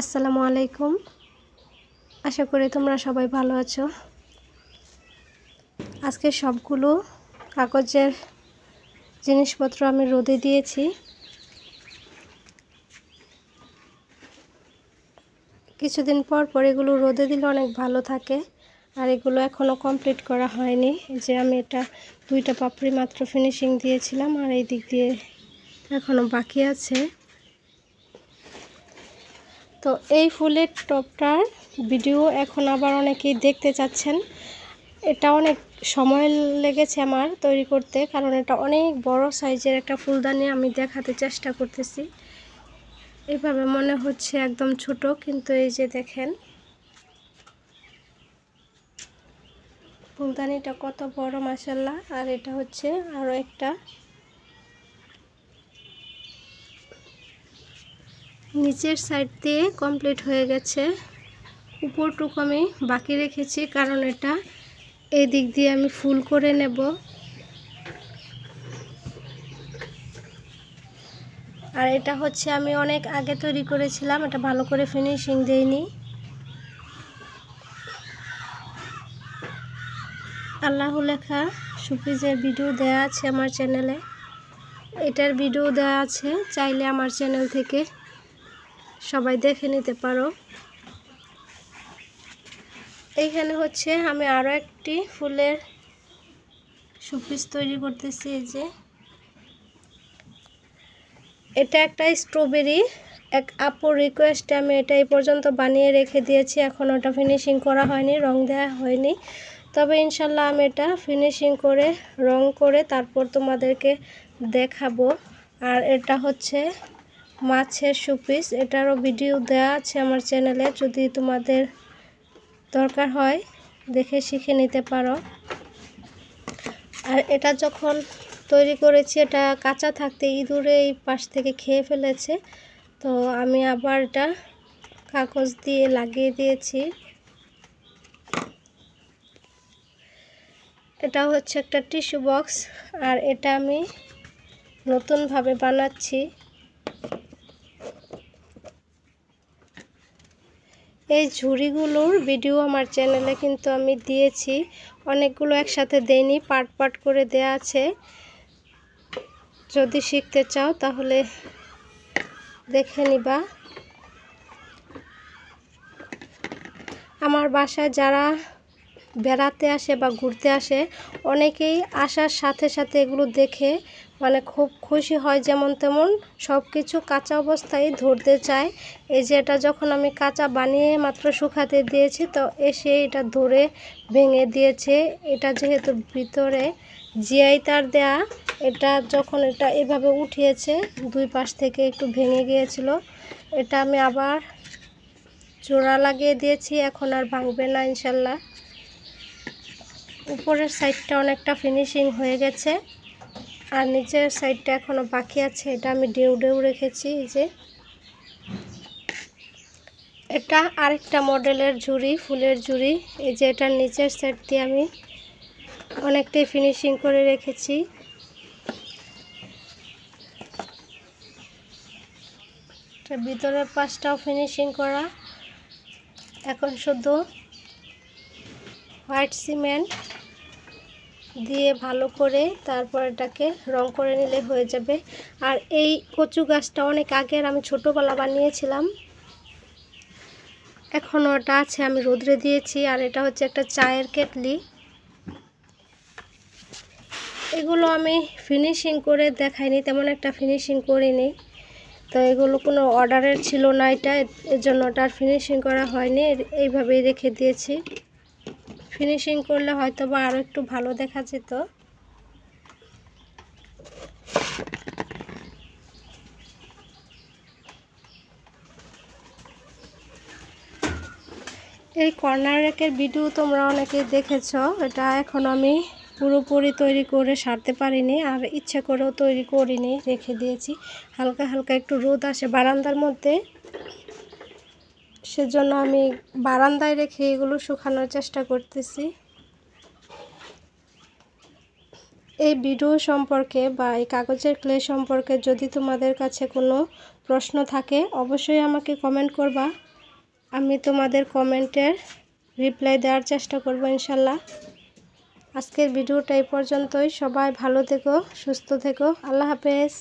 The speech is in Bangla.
আসসালামু আলাইকুম। আশা করি তোমরা সবাই ভালো আছো। আজকে সবগুলো কাগজের জিনিসপত্র আমি রোদে দিয়েছি। কিছুদিন পর পর এগুলো রোদে দিলে অনেক ভালো থাকে। আর এগুলো এখনও কমপ্লিট করা হয়নি, যে আমি এটা 2টা পাপড়ি মাত্র ফিনিশিং দিয়েছিলাম, আর এই দিক দিয়ে এখনও বাকি আছে। তো এই ফুলের টপটার ভিডিও এখন আবার অনেকেই দেখতে চাচ্ছেন। এটা অনেক সময় লেগেছে আমার তৈরি করতে, কারণ এটা অনেক বড় সাইজের একটা ফুলদানি আমি দেখাতে চেষ্টা করতেছি। এভাবে মনে হচ্ছে একদম ছোট, কিন্তু এই যে দেখেন ফুলদানিটা কত বড় মাশাআল্লাহ। আর এটা হচ্ছে আরও একটা, নিচের সাইড দিয়ে কমপ্লিট হয়ে গেছে। উপরটুকু আমি বাকি রেখেছি, কারণ এটা এই দিক দিয়ে আমি ফুল করে নেব। আর এটা হচ্ছে আমি অনেক আগে তৈরি করেছিলাম, এটা ভালো করে ফিনিশিং দেইনি। আল্লাহ লেখা শোপিসের ভিডিও দেওয়া আছে আমার চ্যানেলে, এটার ভিডিও দেওয়া আছে, চাইলে আমার চ্যানেল থেকে সবাই দেখে নিতে পারো। এইখানে হচ্ছে আমি আরও একটি ফুলের শোপিস তৈরি করতেছি। এই যে এটা একটা স্ট্রবেরি, এক আপুর রিকোয়েস্টে আমি এটা এই পর্যন্ত বানিয়ে রেখে দিয়েছি। এখন ওটা ফিনিশিং করা হয়নি, রং দেওয়া হয়নি। তবে ইনশাল্লাহ আমি এটা ফিনিশিং করে রং করে তারপর তোমাদেরকে দেখাবো। আর এটা হচ্ছে মাছের শোপিস, এটারও ভিডিও দেওয়া আছে আমার চ্যানেলে, যদি তোমাদের দরকার হয় দেখে শিখে নিতে পারো। আর এটা যখন তৈরি করেছি, এটা কাঁচা থাকতে ইঁদুরে এই পাশ থেকে খেয়ে ফেলেছে, তো আমি আবার এটা কাগজ দিয়ে লাগিয়ে দিয়েছি। এটা হচ্ছে একটা টিস্যু বক্স, আর এটা আমি নতুনভাবে বানাচ্ছি। এই ঝুড়িগুলোর ভিডিও আমার চ্যানেলে কিন্তু আমি দিয়েছি, অনেকগুলো একসাথে দেইনি, পার্ট পার্ট করে দেয়া আছে। যদি শিখতে চাও তাহলে দেখে নিবা। আমার বাসায় যারা বেড়াতে আসে বা ঘুরতে আসে, অনেকেই আসার সাথে সাথে এগুলো দেখে মানে খুব খুশি হয়, যেমন তেমন সব কিছু কাঁচা অবস্থায় ধরতে চায়। এই যে এটা যখন আমি কাঁচা বানিয়ে মাত্র শুকাতে দিয়েছি, তো এসে এটা ধরে ভেঙে দিয়েছে। এটা যেহেতু ভিতরে জিআই তার দেয়া, এটা যখন এটা এভাবে উঠিয়েছে, দুই পাশ থেকে একটু ভেঙে গিয়েছিল, এটা আমি আবার জোড়া লাগিয়ে দিয়েছি, এখন আর ভাঙবে না ইনশাল্লাহ। উপরের সাইডটা অনেকটা ফিনিশিং হয়ে গেছে, আর নিচের সাইডটা এখনও বাকি আছে, এটা আমি ডেউ রেখেছি। এই যে এটা আরেকটা মডেলের ঝুড়ি, ফুলের ঝুড়ি। এই যে এটার নিচের সাইড দিয়ে আমি অনেকটাই ফিনিশিং করে রেখেছি। এটা ভিতরের পাশটাও ফিনিশিং করা, এখন শুধু হোয়াইট সিমেন্ট দিয়ে ভালো করে তারপর এটাকে রং করে নিলে হয়ে যাবে। আর এই কচু গাছটা অনেক আগের, আমি ছোটোবেলা বানিয়েছিলাম, এখনও ওটা আছে, আমি রোদ্রে দিয়েছি। আর এটা হচ্ছে একটা চায়ের কেটলি, এগুলো আমি ফিনিশিং করে দেখাইনি, তেমন একটা ফিনিশিং করিনি, তো এগুলো কোনো অর্ডারের ছিল না, এটা এর জন্য ওটার ফিনিশিং করা হয়নি, এইভাবেই রেখে দিয়েছি। ফিনিশিং করলে হয়তো বা আরও একটু ভালো দেখা যেত। এই কর্নার র্যাকের ভিডিও তোমরা অনেকেই দেখেছো, এটা এখন আমি পুরোপুরি তৈরি করে সারতে পারিনি, আর ইচ্ছে করেও তৈরি করিনি, রেখে দিয়েছি। হালকা হালকা একটু রোদ আসে বারান্দার মধ্যে, সেজন্য আমি বারান্দায় রেখে এগুলো শুকানোর চেষ্টা করতেছি। এই ভিডিও সম্পর্কে বা এই কাগজের ক্লে সম্পর্কে যদি তোমাদের কাছে কোনো প্রশ্ন থাকে অবশ্যই আমাকে কমেন্ট করবা। আমি তোমাদের কমেন্টের রিপ্লাই দেওয়ার চেষ্টা করব ইনশাল্লাহ। আজকের ভিডিওটা এই পর্যন্তই। সবাই ভালো থেকো, সুস্থ থেকো। আল্লাহ হাফেজ।